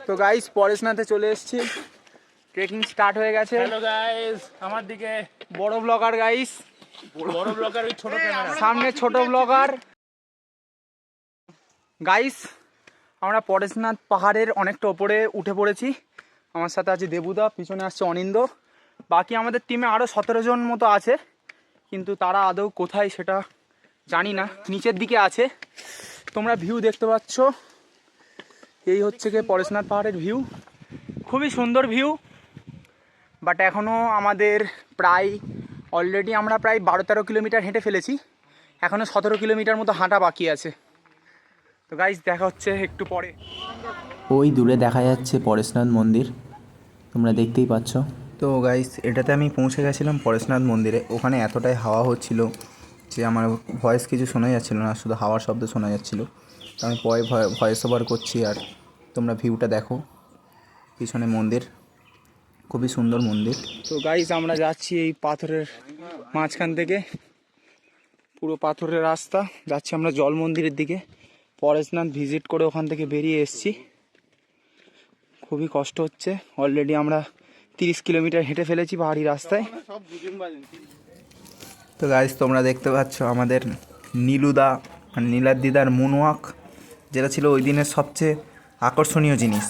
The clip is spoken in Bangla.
তো গাইস পরেশনাথে চলে এসেছি, ট্রেকিং স্টার্ট হয়ে গেছে। হ্যালো গাইস, আমার দিকে বড় ব্লগার গাইস, বড় ব্লগার ওই ছোট ক্যামেরা, সামনে ছোট ব্লগার গাইস। আমরা পরেশনাথ পাহাড়ের অনেকটা ওপরে উঠে পড়েছি। আমার সাথে আছে দেবুদা, পিছনে আসছে অনিন্দ। বাকি আমাদের টিমে আরও 17 জন মতো আছে, কিন্তু তারা আদৌ কোথায় সেটা জানি না। নিচের দিকে আছে, তোমরা ভিউ দেখতে পাচ্ছ। এই হচ্ছে গিয়ে পরেশনাথ পাহাড়ের ভিউ, খুবই সুন্দর ভিউ। বাট এখনও আমাদের অলরেডি আমরা প্রায় 12-13 কিলোমিটার হেঁটে ফেলেছি, এখনও 17 কিলোমিটার মতো হাঁটা বাকি আছে। তো গাইস দেখা হচ্ছে একটু পরে। ওই দূরে দেখা যাচ্ছে পরেশনাথ মন্দির, তোমরা দেখতেই পাচ্ছ। তো গাইস, এটাতে আমি পৌঁছে গেছিলাম পরেশনাথ মন্দিরে। ওখানে এতটাই হাওয়া হচ্ছিল যে আমার ভয়েস কিছু শোনা যাচ্ছিল না, শুধু হাওয়ার শব্দ শোনা যাচ্ছিল। তো আমি পরে ভয়েস ওভার করছি। আর তোমরা ভিউটা দেখো, পিছনে মন্দির, খুবই সুন্দর মন্দির। তো গাইস আমরা যাচ্ছি এই পাথরের মাঝখান থেকে, পুরো পাথরের রাস্তা যাচ্ছি আমরা জল মন্দিরের দিকে। পরেশনাথ ভিজিট করে ওখান থেকে বেরিয়ে এসেছি, খুবই কষ্ট হচ্ছে। অলরেডি আমরা 30 কিলোমিটার হেঁটে ফেলেছি পাহাড়ি রাস্তায়। তো গাইস তোমরা দেখতে পাচ্ছ আমাদের নীলুদা, মানে নীলার দিদার মুনওয়াক, যেটা ছিল ওই দিনের সবচেয়ে আকর্ষণীয় জিনিস।